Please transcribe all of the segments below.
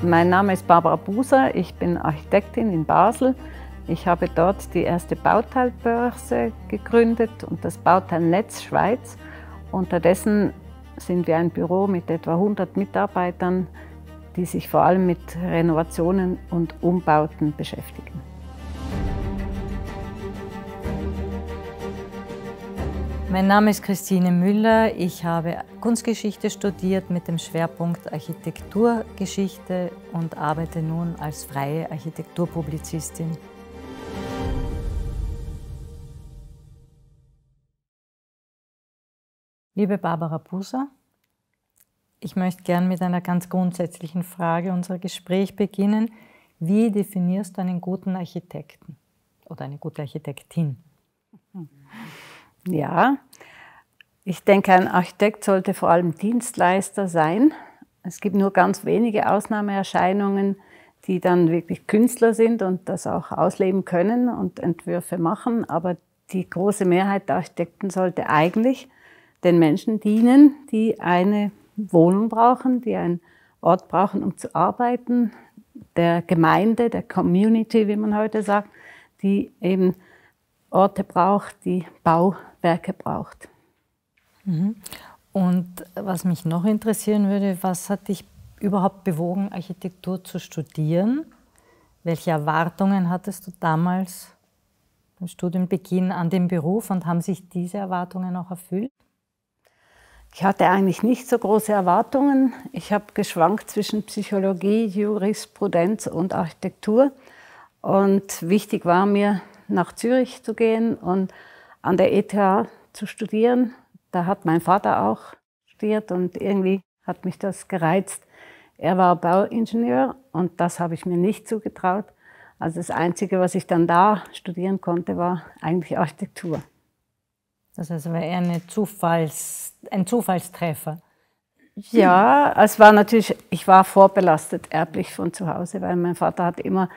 Mein Name ist Barbara Buser, ich bin Architektin in Basel. Ich habe dort die erste Bauteilbörse gegründet und das Bauteilnetz Schweiz. Unterdessen sind wir ein Büro mit etwa 100 Mitarbeitern, die sich vor allem mit Renovationen und Umbauten beschäftigen. Mein Name ist Christine Müller. Ich habe Kunstgeschichte studiert mit dem Schwerpunkt Architekturgeschichte und arbeite nun als freie Architekturpublizistin. Liebe Barbara Buser, ich möchte gern mit einer ganz grundsätzlichen Frage unser Gespräch beginnen. Wie definierst du einen guten Architekten oder eine gute Architektin? Ja, ich denke, ein Architekt sollte vor allem Dienstleister sein. Es gibt nur ganz wenige Ausnahmeerscheinungen, die dann wirklich Künstler sind und das auch ausleben können und Entwürfe machen. Aber die große Mehrheit der Architekten sollte eigentlich den Menschen dienen, die eine Wohnung brauchen, die einen Ort brauchen, um zu arbeiten, der Gemeinde, der Community, wie man heute sagt, die eben Orte braucht, die Bauwerke braucht. Und was mich noch interessieren würde, was hat dich überhaupt bewogen, Architektur zu studieren? Welche Erwartungen hattest du damals beim Studienbeginn an den Beruf und haben sich diese Erwartungen auch erfüllt? Ich hatte eigentlich nicht so große Erwartungen. Ich habe geschwankt zwischen Psychologie, Jurisprudenz und Architektur. Und wichtig war mir, nach Zürich zu gehen und an der ETH zu studieren. Da hat mein Vater auch studiert und irgendwie hat mich das gereizt. Er war Bauingenieur und das habe ich mir nicht zugetraut. Also das Einzige, was ich dann da studieren konnte, war eigentlich Architektur. Das heißt, war eher ein Zufallstreffer. Ja, es war natürlich, ich war vorbelastet erblich von zu Hause, weil mein Vater hat immer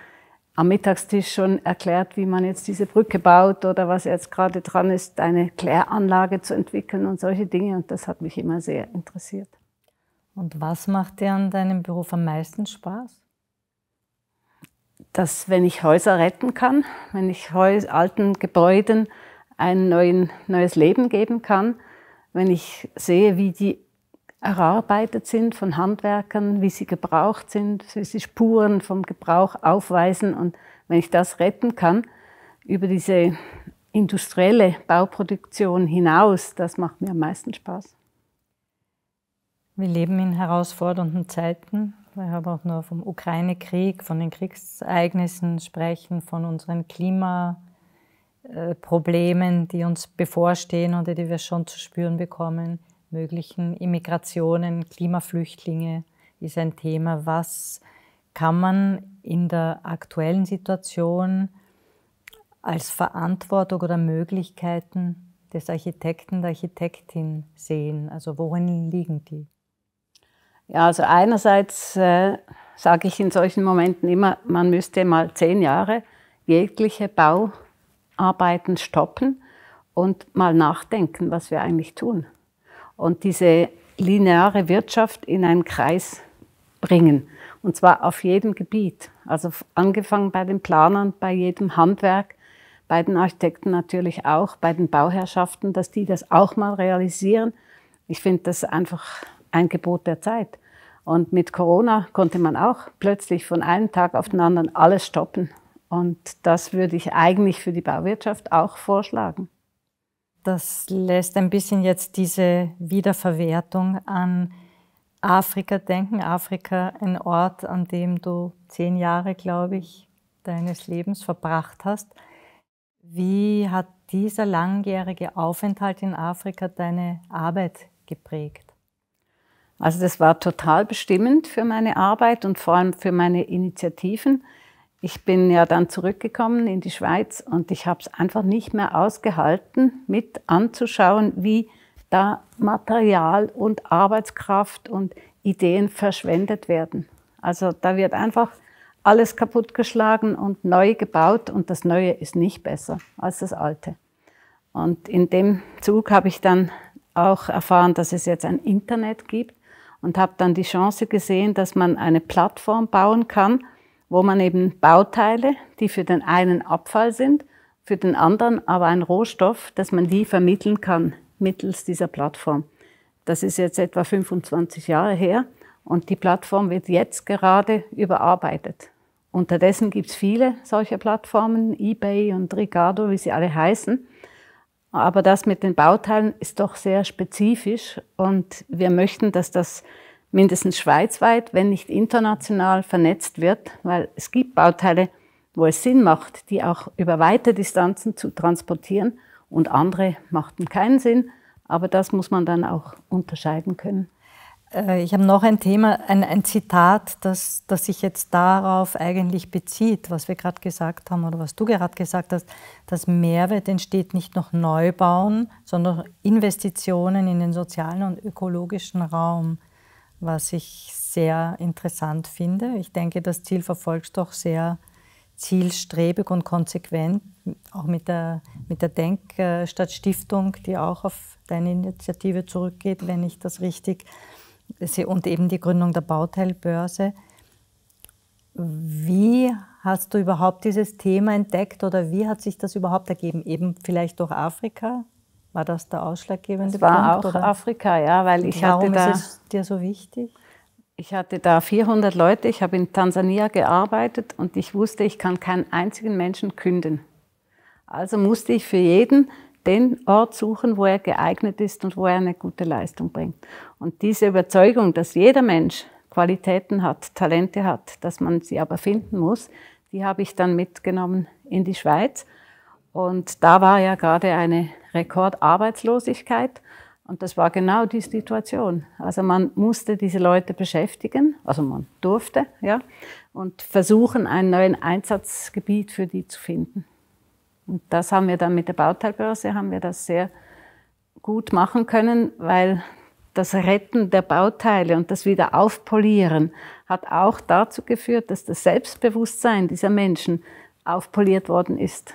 am Mittagstisch schon erklärt, wie man jetzt diese Brücke baut oder was jetzt gerade dran ist, eine Kläranlage zu entwickeln und solche Dinge. Und das hat mich immer sehr interessiert. Und was macht dir an deinem Beruf am meisten Spaß? Dass, wenn ich Häuser retten kann, wenn ich alten Gebäuden ein neues Leben geben kann, wenn ich sehe, wie die erarbeitet sind von Handwerkern, wie sie gebraucht sind, wie sie Spuren vom Gebrauch aufweisen. Und wenn ich das retten kann, über diese industrielle Bauproduktion hinaus, das macht mir am meisten Spaß. Wir leben in herausfordernden Zeiten. Wir haben auch nur vom Ukraine-Krieg, von den Kriegsereignissen sprechen, von unseren Klimaproblemen, die uns bevorstehen oder die wir schon zu spüren bekommen. Möglichen Immigrationen, Klimaflüchtlinge ist ein Thema. Was kann man in der aktuellen Situation als Verantwortung oder Möglichkeiten des Architekten, der Architektin sehen? Also worin liegen die? Ja, also einerseits sage ich in solchen Momenten immer, man müsste mal 10 Jahre jegliche Bauarbeiten stoppen und mal nachdenken, was wir eigentlich tun. Und diese lineare Wirtschaft in einen Kreis bringen. Und zwar auf jedem Gebiet. Also angefangen bei den Planern, bei jedem Handwerk, bei den Architekten natürlich auch, bei den Bauherrschaften, dass die das auch mal realisieren. Ich finde das einfach ein Gebot der Zeit. Und mit Corona konnte man auch plötzlich von einem Tag auf den anderen alles stoppen. Und das würde ich eigentlich für die Bauwirtschaft auch vorschlagen. Das lässt ein bisschen jetzt diese Wiederverwertung an Afrika denken. Afrika, ein Ort, an dem du 10 Jahre, glaube ich, deines Lebens verbracht hast. Wie hat dieser langjährige Aufenthalt in Afrika deine Arbeit geprägt? Also das war total bestimmend für meine Arbeit und vor allem für meine Initiativen. Ich bin ja dann zurückgekommen in die Schweiz und ich habe es einfach nicht mehr ausgehalten, mit anzuschauen, wie da Material und Arbeitskraft und Ideen verschwendet werden. Also da wird einfach alles kaputtgeschlagen und neu gebaut und das Neue ist nicht besser als das Alte. Und in dem Zug habe ich dann auch erfahren, dass es jetzt ein Internet gibt und habe dann die Chance gesehen, dass man eine Plattform bauen kann, wo man eben Bauteile, die für den einen Abfall sind, für den anderen aber ein Rohstoff, dass man die vermitteln kann mittels dieser Plattform. Das ist jetzt etwa 25 Jahre her und die Plattform wird jetzt gerade überarbeitet. Unterdessen gibt es viele solcher Plattformen, eBay und Ricardo, wie sie alle heißen. Aber das mit den Bauteilen ist doch sehr spezifisch und wir möchten, dass das mindestens schweizweit, wenn nicht international, vernetzt wird, weil es gibt Bauteile, wo es Sinn macht, die auch über weite Distanzen zu transportieren und andere machten keinen Sinn, aber das muss man dann auch unterscheiden können. Ich habe noch ein Thema, ein Zitat, das sich jetzt darauf eigentlich bezieht, was wir gerade gesagt haben oder was du gerade gesagt hast, dass Mehrwert entsteht nicht durch Neubauen, sondern Investitionen in den sozialen und ökologischen Raum, was ich sehr interessant finde. Ich denke, das Ziel verfolgst du auch sehr zielstrebig und konsequent, auch mit der Denkstadt-Stiftung, die auch auf deine Initiative zurückgeht, wenn ich das richtig sehe, und eben die Gründung der Bauteilbörse. Wie hast du überhaupt dieses Thema entdeckt oder wie hat sich das überhaupt ergeben? Eben vielleicht durch Afrika? War das der ausschlaggebende Punkt? Es war auch oder? Afrika, ja, weil ich hatte da... Warum ist es dir so wichtig? Ich hatte da 400 Leute, ich habe in Tansania gearbeitet und ich wusste, ich kann keinen einzigen Menschen künden. Also musste ich für jeden den Ort suchen, wo er geeignet ist und wo er eine gute Leistung bringt. Und diese Überzeugung, dass jeder Mensch Qualitäten hat, Talente hat, dass man sie aber finden muss, die habe ich dann mitgenommen in die Schweiz. Und da war ja gerade eine Rekordarbeitslosigkeit. Und das war genau die Situation. Also man musste diese Leute beschäftigen, also man durfte, ja, und versuchen, ein neues Einsatzgebiet für die zu finden. Und das haben wir dann mit der Bauteilbörse, haben wir das sehr gut machen können, weil das Retten der Bauteile und das Wiederaufpolieren hat auch dazu geführt, dass das Selbstbewusstsein dieser Menschen aufpoliert worden ist.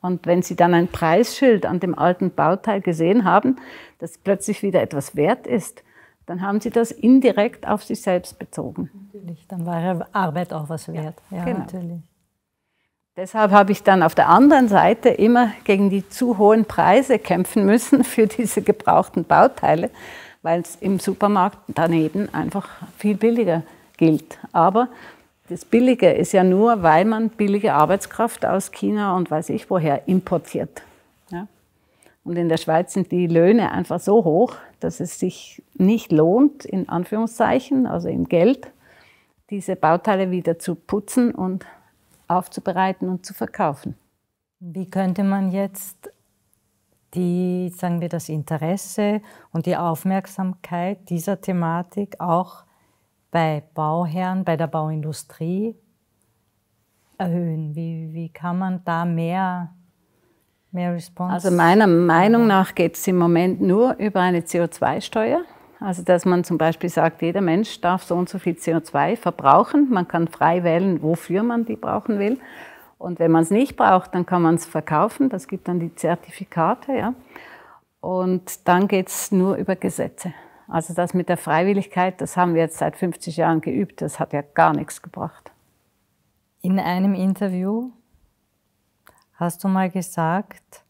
Und wenn sie dann ein Preisschild an dem alten Bauteil gesehen haben, das plötzlich wieder etwas wert ist, dann haben sie das indirekt auf sich selbst bezogen. Natürlich, dann war ihre Arbeit auch was wert. Ja, genau. Natürlich. Deshalb habe ich dann auf der anderen Seite immer gegen die zu hohen Preise kämpfen müssen für diese gebrauchten Bauteile, weil es im Supermarkt daneben einfach viel billiger gilt. Aber das Billige ist ja nur, weil man billige Arbeitskraft aus China und weiß ich woher importiert. Ja? Und in der Schweiz sind die Löhne einfach so hoch, dass es sich nicht lohnt, in Anführungszeichen, also in Geld, diese Bauteile wieder zu putzen und aufzubereiten und zu verkaufen. Wie könnte man jetzt sagen wir, das Interesse und die Aufmerksamkeit dieser Thematik auch bei Bauherren, bei der Bauindustrie erhöhen? Wie kann man da mehr Response? Also meiner Meinung nach geht es im Moment nur über eine CO2-Steuer. Also dass man zum Beispiel sagt, jeder Mensch darf so und so viel CO2 verbrauchen. Man kann frei wählen, wofür man die brauchen will. Und wenn man es nicht braucht, dann kann man es verkaufen. Das gibt dann die Zertifikate. Ja. Und dann geht es nur über Gesetze. Also das mit der Freiwilligkeit, das haben wir jetzt seit 50 Jahren geübt. Das hat ja gar nichts gebracht. In einem Interview hast du mal gesagt,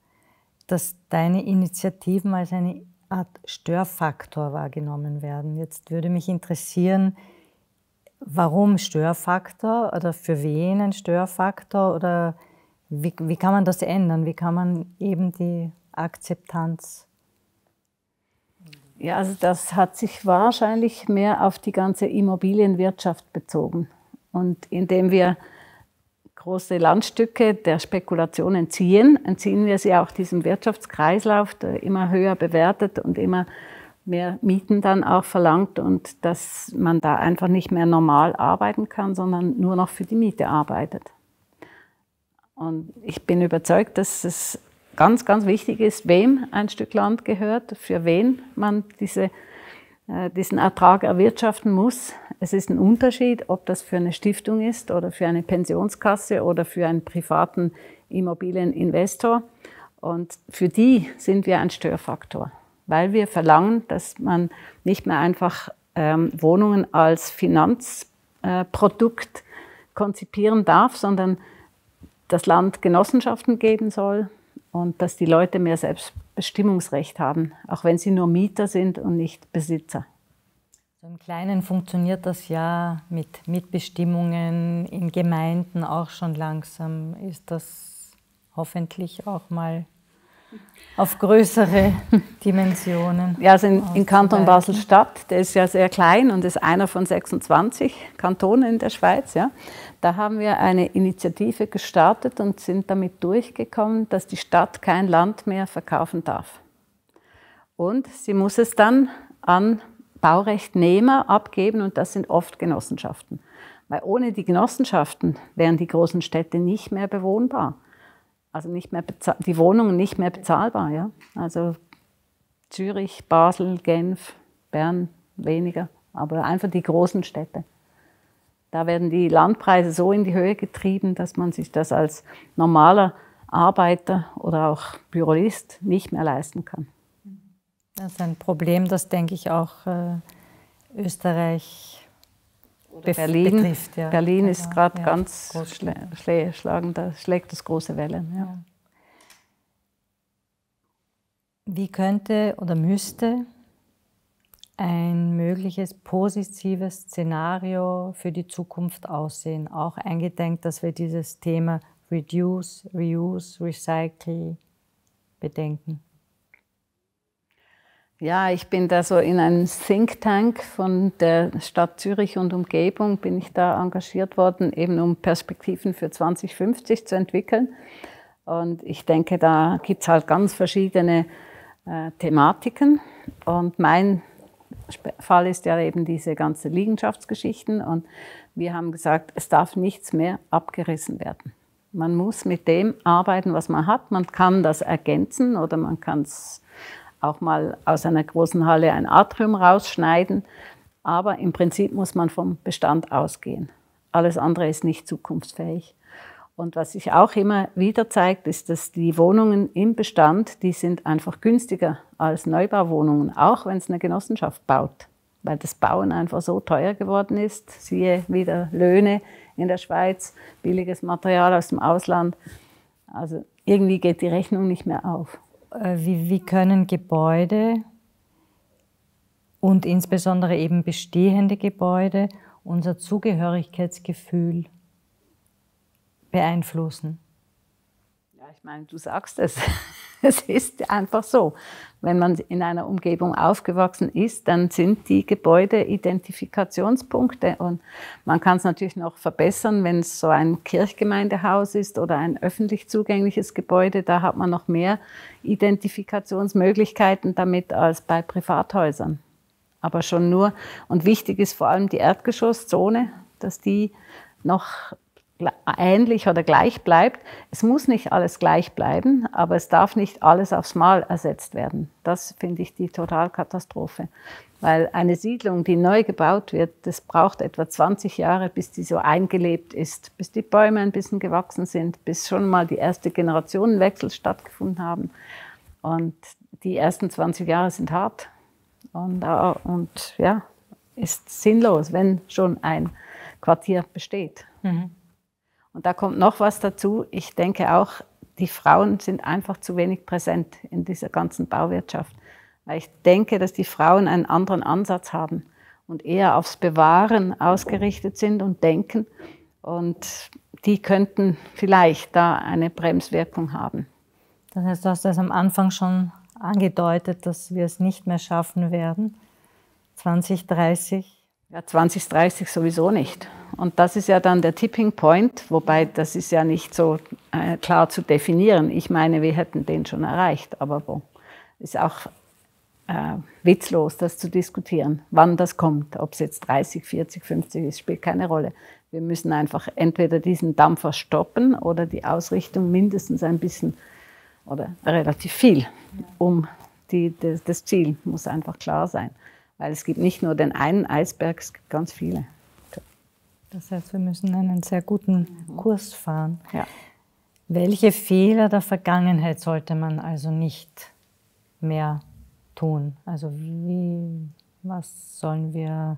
dass deine Initiativen als eine Art Störfaktor wahrgenommen werden. Jetzt würde mich interessieren, warum Störfaktor oder für wen ein Störfaktor oder wie kann man das ändern? Wie kann man eben die Akzeptanz? Ja, also das hat sich wahrscheinlich mehr auf die ganze Immobilienwirtschaft bezogen. Und indem wir große Landstücke der Spekulation entziehen wir sie auch diesem Wirtschaftskreislauf, der immer höher bewertet und immer mehr Mieten dann auch verlangt und dass man da einfach nicht mehr normal arbeiten kann, sondern nur noch für die Miete arbeitet. Und ich bin überzeugt, dass es ganz, ganz wichtig ist, wem ein Stück Land gehört, für wen man diesen Ertrag erwirtschaften muss. Es ist ein Unterschied, ob das für eine Stiftung ist oder für eine Pensionskasse oder für einen privaten Immobilieninvestor. Und für die sind wir ein Störfaktor, weil wir verlangen, dass man nicht mehr einfach Wohnungen als Finanzprodukt konzipieren darf, sondern das Land Genossenschaften geben soll und dass die Leute mehr Selbstbestimmungsrecht haben, auch wenn sie nur Mieter sind und nicht Besitzer. So im Kleinen funktioniert das ja mit Mitbestimmungen in Gemeinden auch schon langsam. Ist das hoffentlich auch mal auf größere Dimensionen? Ja, also in Kanton Basel-Stadt, der ist ja sehr klein und ist einer von 26 Kantonen in der Schweiz. Ja. Da haben wir eine Initiative gestartet und sind damit durchgekommen, dass die Stadt kein Land mehr verkaufen darf. Und sie muss es dann an Baurechtnehmer abgeben und das sind oft Genossenschaften. Weil ohne die Genossenschaften wären die großen Städte nicht mehr bewohnbar. Also nicht mehr die Wohnungen nicht mehr bezahlbar. Ja? Also Zürich, Basel, Genf, Bern weniger, aber einfach die großen Städte. Da werden die Landpreise so in die Höhe getrieben, dass man sich das als normaler Arbeiter oder auch Bürolist nicht mehr leisten kann. Das ist ein Problem, das, denke ich, auch Österreich betrifft. Ja. Berlin ist gerade ganz schlagend, da schlägt das große Wellen. Ja. Wie könnte oder müsste ein mögliches positives Szenario für die Zukunft aussehen? Auch eingedenk, dass wir dieses Thema Reduce, Reuse, Recycle bedenken. Ja, ich bin da so in einem Think Tank von der Stadt Zürich und Umgebung, bin ich da engagiert worden, eben um Perspektiven für 2050 zu entwickeln. Und ich denke, da gibt es halt ganz verschiedene Thematiken. Und mein Fall ist ja eben diese ganze Liegenschaftsgeschichten. Und wir haben gesagt, es darf nichts mehr abgerissen werden. Man muss mit dem arbeiten, was man hat. Man kann das ergänzen oder man kann es auch mal aus einer großen Halle ein Atrium rausschneiden. Aber im Prinzip muss man vom Bestand ausgehen. Alles andere ist nicht zukunftsfähig. Und was sich auch immer wieder zeigt, ist, dass die Wohnungen im Bestand, die sind einfach günstiger als Neubauwohnungen, auch wenn es eine Genossenschaft baut. Weil das Bauen einfach so teuer geworden ist. Siehe wieder Löhne in der Schweiz, billiges Material aus dem Ausland. Also irgendwie geht die Rechnung nicht mehr auf. Wie können Gebäude und insbesondere eben bestehende Gebäude unser Zugehörigkeitsgefühl beeinflussen? Ja, ich meine, du sagst es. Es ist einfach so. Wenn man in einer Umgebung aufgewachsen ist, dann sind die Gebäude Identifikationspunkte. Und man kann es natürlich noch verbessern, wenn es so ein Kirchgemeindehaus ist oder ein öffentlich zugängliches Gebäude. Da hat man noch mehr Identifikationsmöglichkeiten damit als bei Privathäusern. Aber schon nur, und wichtig ist vor allem die Erdgeschosszone, dass die noch ähnlich oder gleich bleibt. Es muss nicht alles gleich bleiben, aber es darf nicht alles aufs Mal ersetzt werden. Das finde ich die Totalkatastrophe. Weil eine Siedlung, die neu gebaut wird, das braucht etwa 20 Jahre, bis die so eingelebt ist, bis die Bäume ein bisschen gewachsen sind, bis schon mal die erste Generationenwechsel stattgefunden haben. Und die ersten 20 Jahre sind hart und ja, ist sinnlos, wenn schon ein Quartier besteht. Mhm. Und da kommt noch was dazu. Ich denke auch, die Frauen sind einfach zu wenig präsent in dieser ganzen Bauwirtschaft. Weil ich denke, dass die Frauen einen anderen Ansatz haben und eher aufs Bewahren ausgerichtet sind und denken. Und die könnten vielleicht da eine Bremswirkung haben. Das heißt, du hast das am Anfang schon angedeutet, dass wir es nicht mehr schaffen werden. 2030? Ja, 2030 sowieso nicht. Und das ist ja dann der Tipping Point, wobei das ist ja nicht so klar zu definieren. Ich meine, wir hätten den schon erreicht, aber bon, ist auch witzlos, das zu diskutieren, wann das kommt. Ob es jetzt 30, 40, 50 ist, spielt keine Rolle. Wir müssen einfach entweder diesen Dampfer stoppen oder die Ausrichtung mindestens ein bisschen oder relativ viel, das Ziel muss einfach klar sein. Weil es gibt nicht nur den einen Eisberg, es gibt ganz viele. Das heißt, wir müssen einen sehr guten Kurs fahren. Ja. Welche Fehler der Vergangenheit sollte man also nicht mehr tun? Also was sollen wir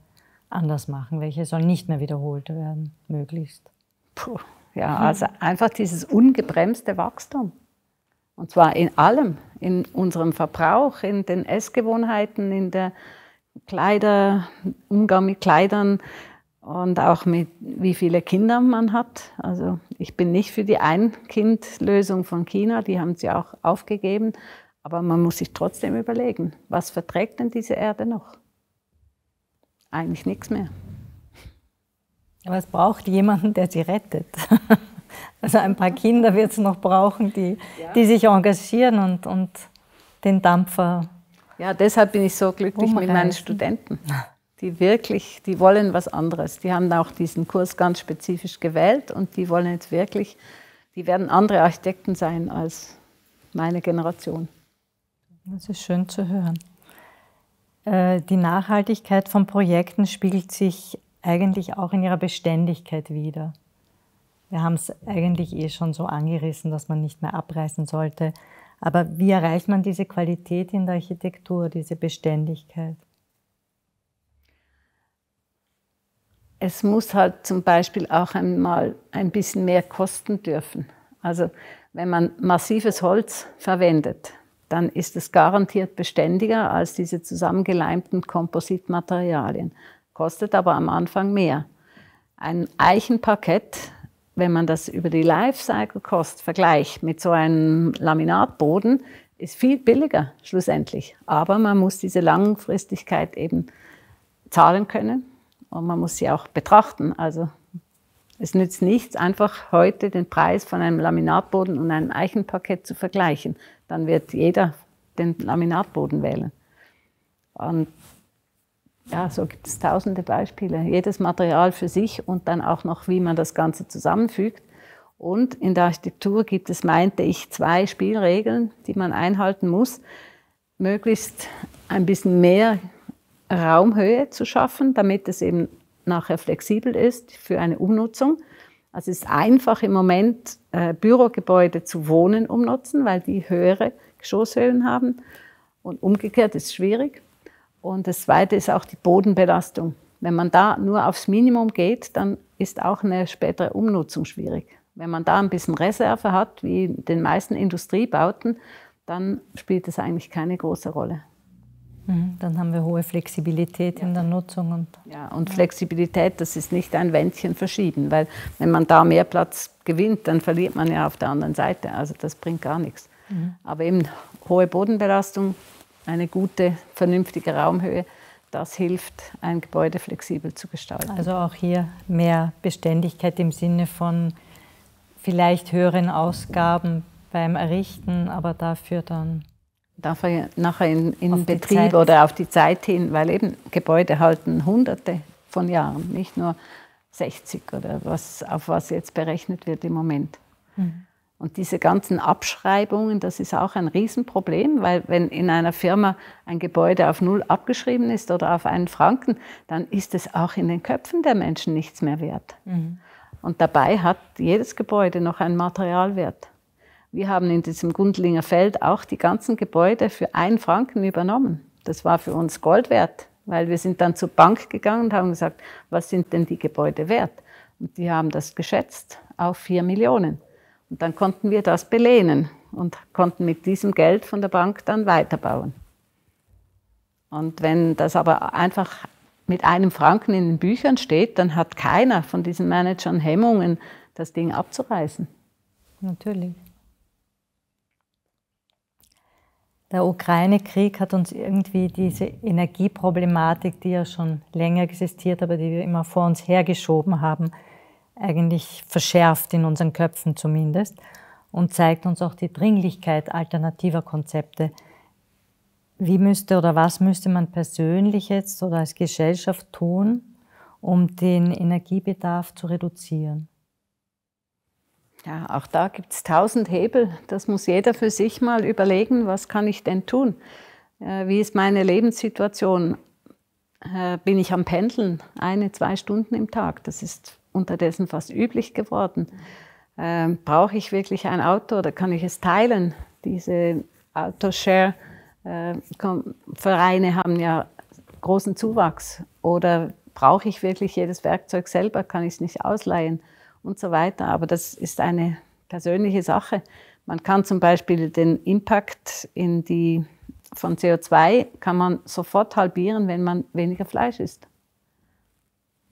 anders machen? Welche sollen nicht mehr wiederholt werden, möglichst? Puh, ja, also einfach dieses ungebremste Wachstum. Und zwar in allem, in unserem Verbrauch, in den Essgewohnheiten, in der Umgang mit Kleidern und auch mit wie viele Kinder man hat. Also ich bin nicht für die Ein-Kind-Lösung von China, die haben sie auch aufgegeben. Aber man muss sich trotzdem überlegen, was verträgt denn diese Erde noch? Eigentlich nichts mehr. Aber es braucht jemanden, der sie rettet. Also ein paar Kinder wird es noch brauchen, die sich engagieren und den Dampfer. Ja, deshalb bin ich so glücklich mit meinen Studenten. Die wollen was anderes. Die haben auch diesen Kurs ganz spezifisch gewählt und die wollen jetzt wirklich, die werden andere Architekten sein als meine Generation. Das ist schön zu hören. Die Nachhaltigkeit von Projekten spiegelt sich eigentlich auch in ihrer Beständigkeit wider. Wir haben es eigentlich schon so angerissen, dass man nicht mehr abreißen sollte. Aber wie erreicht man diese Qualität in der Architektur, diese Beständigkeit? Es muss halt zum Beispiel auch einmal ein bisschen mehr kosten dürfen. Also wenn man massives Holz verwendet, dann ist es garantiert beständiger als diese zusammengeleimten Kompositmaterialien. Kostet aber am Anfang mehr. Ein Eichenparkett, wenn man das über die Lifecycle-Kost vergleicht mit so einem Laminatboden, ist viel billiger schlussendlich. Aber man muss diese Langfristigkeit eben zahlen können und man muss sie auch betrachten. Also es nützt nichts, einfach heute den Preis von einem Laminatboden und einem Eichenparkett zu vergleichen. Dann wird jeder den Laminatboden wählen. Und ja, so gibt es tausende Beispiele. Jedes Material für sich und dann auch noch, wie man das Ganze zusammenfügt. Und in der Architektur gibt es, meinte ich, 2 Spielregeln, die man einhalten muss. Möglichst ein bisschen mehr Raumhöhe zu schaffen, damit es eben nachher flexibel ist für eine Umnutzung. Also es ist einfach im Moment, Bürogebäude zu Wohnen umnutzen, weil die höhere Geschosshöhen haben. Und umgekehrt ist es schwierig. Und das Zweite ist auch die Bodenbelastung. Wenn man da nur aufs Minimum geht, dann ist auch eine spätere Umnutzung schwierig. Wenn man da ein bisschen Reserve hat, wie in den meisten Industriebauten, dann spielt es eigentlich keine große Rolle. Dann haben wir hohe Flexibilität in der Nutzung. Und Flexibilität, das ist nicht ein Wändchen verschieben, weil wenn man da mehr Platz gewinnt, dann verliert man ja auf der anderen Seite. Also das bringt gar nichts. Aber eben hohe Bodenbelastung, eine gute, vernünftige Raumhöhe, das hilft, ein Gebäude flexibel zu gestalten. Also auch hier mehr Beständigkeit im Sinne von vielleicht höheren Ausgaben beim Errichten, aber dafür dann nachher in Betrieb oder auf die Zeit hin, weil eben Gebäude halten Hunderte von Jahren, nicht nur 60 oder auf was jetzt berechnet wird im Moment. Und diese ganzen Abschreibungen, das ist auch ein Riesenproblem, weil wenn in einer Firma ein Gebäude auf 0 abgeschrieben ist oder auf 1 Franken, dann ist es auch in den Köpfen der Menschen nichts mehr wert. Und dabei hat jedes Gebäude noch einen Materialwert. Wir haben in diesem Gundlinger Feld auch die ganzen Gebäude für 1 Franken übernommen. Das war für uns Gold wert, weil wir sind dann zur Bank gegangen und haben gesagt, was sind denn die Gebäude wert? Und die haben das geschätzt auf 4 Millionen. Und dann konnten wir das belehnen und konnten mit diesem Geld von der Bank dann weiterbauen. Und wenn das aber einfach mit 1 Franken in den Büchern steht, dann hat keiner von diesen Managern Hemmungen, das Ding abzureißen. Natürlich. Der Ukraine-Krieg hat uns irgendwie diese Energieproblematik, die ja schon länger existiert, aber die wir immer vor uns hergeschoben haben, eigentlich verschärft, in unseren Köpfen zumindest, und zeigt uns auch die Dringlichkeit alternativer Konzepte. Wie müsste oder was müsste man persönlich jetzt oder als Gesellschaft tun, um den Energiebedarf zu reduzieren? Ja, auch da gibt es 1000 Hebel. Das muss jeder für sich mal überlegen, was kann ich denn tun? Wie ist meine Lebenssituation? Bin ich am Pendeln 1, 2 Stunden im Tag? Das ist unterdessen fast üblich geworden. Brauche ich wirklich ein Auto oder kann ich es teilen? Diese Autoshare-Vereine haben ja großen Zuwachs. Oder brauche ich wirklich jedes Werkzeug selber? Kann ich es nicht ausleihen? Und so weiter. Aber das ist eine persönliche Sache. Man kann zum Beispiel den Impact von CO2 kann man sofort halbieren, wenn man weniger Fleisch isst.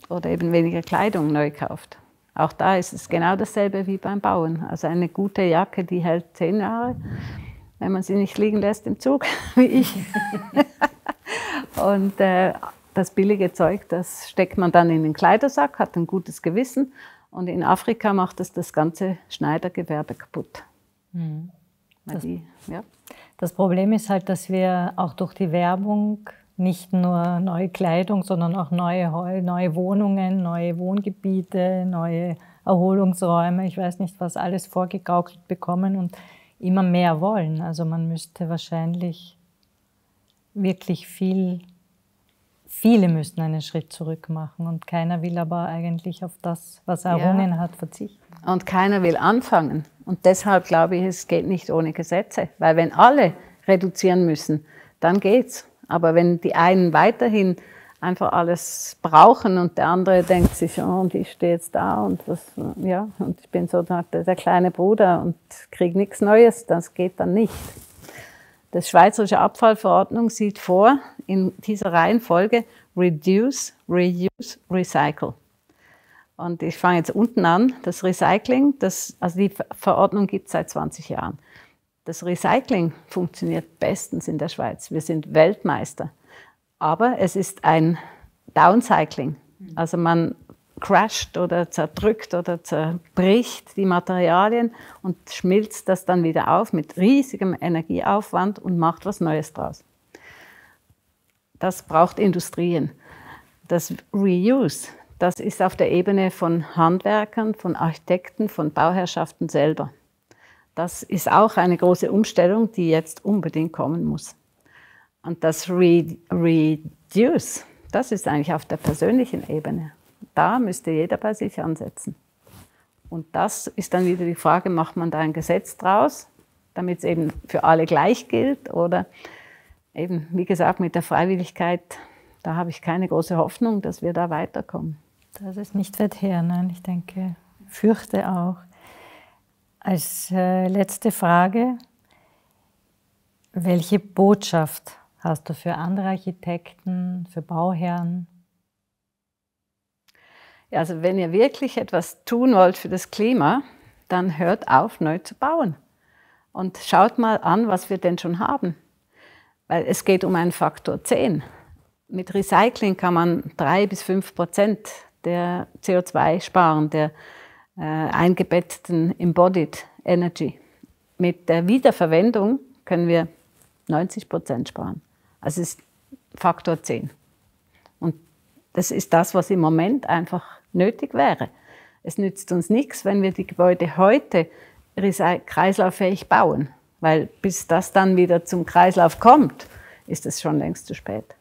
Oder eben weniger Kleidung neu kauft. Auch da ist es genau dasselbe wie beim Bauen. Also eine gute Jacke, die hält 10 Jahre, wenn man sie nicht liegen lässt im Zug, wie ich. Und das billige Zeug, das steckt man dann in den Kleidersack, hat ein gutes Gewissen. Und in Afrika macht es das ganze Schneidergewerbe kaputt. Mhm. Das Problem ist halt, dass wir auch durch die Werbung nicht nur neue Kleidung, sondern auch neue Wohnungen, neue Wohngebiete, neue Erholungsräume, ich weiß nicht, was alles vorgegaukelt bekommen und immer mehr wollen. Also man müsste wahrscheinlich wirklich viele müssten einen Schritt zurück machen und keiner will aber eigentlich auf das, was er errungen hat, verzichten. Und keiner will anfangen. Und deshalb glaube ich, es geht nicht ohne Gesetze. Weil wenn alle reduzieren müssen, dann geht's. Aber wenn die einen weiterhin einfach alles brauchen und der andere denkt sich, oh, und ich stehe jetzt da und und ich bin so der kleine Bruder und kriege nichts Neues, das geht dann nicht. Die Schweizerische Abfallverordnung sieht vor, in dieser Reihenfolge Reduce, Reuse, Recycle. Und ich fange jetzt unten an, das Recycling, also die Verordnung gibt es seit 20 Jahren. Das Recycling funktioniert bestens in der Schweiz. Wir sind Weltmeister. Aber es ist ein Downcycling. Also man crasht oder zerdrückt oder zerbricht die Materialien und schmilzt das dann wieder auf mit riesigem Energieaufwand und macht was Neues draus. Das braucht Industrien. Das Reuse, das ist auf der Ebene von Handwerkern, von Architekten, von Bauherrschaften selber. Das ist auch eine große Umstellung, die jetzt unbedingt kommen muss. Und das Reduce, das ist eigentlich auf der persönlichen Ebene. Da müsste jeder bei sich ansetzen. Und das ist dann wieder die Frage, macht man da ein Gesetz draus, damit es eben für alle gleich gilt? Oder eben, wie gesagt, mit der Freiwilligkeit, da habe ich keine große Hoffnung, dass wir da weiterkommen. Das ist nicht weit her, nein, ich denke, fürchte auch. Als letzte Frage, welche Botschaft hast du für andere Architekten, für Bauherren? Ja, also wenn ihr wirklich etwas tun wollt für das Klima, dann hört auf, neu zu bauen. Und schaut mal an, was wir denn schon haben. Weil es geht um einen Faktor 10. Mit Recycling kann man 3–5% der CO2 sparen, der eingebetteten Embodied Energy. Mit der Wiederverwendung können wir 90% sparen. Also es ist Faktor 10. Und das ist das, was im Moment einfach nötig wäre. Es nützt uns nichts, wenn wir die Gebäude heute kreislauffähig bauen, weil bis das dann wieder zum Kreislauf kommt, ist es schon längst zu spät.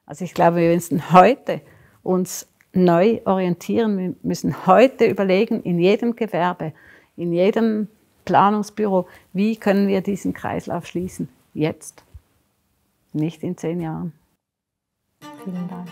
Also ich glaube, wir müssen heute uns neu orientieren. Wir müssen heute überlegen, in jedem Gewerbe, in jedem Planungsbüro, wie können wir diesen Kreislauf schließen? Jetzt, nicht in 10 Jahren. Vielen Dank.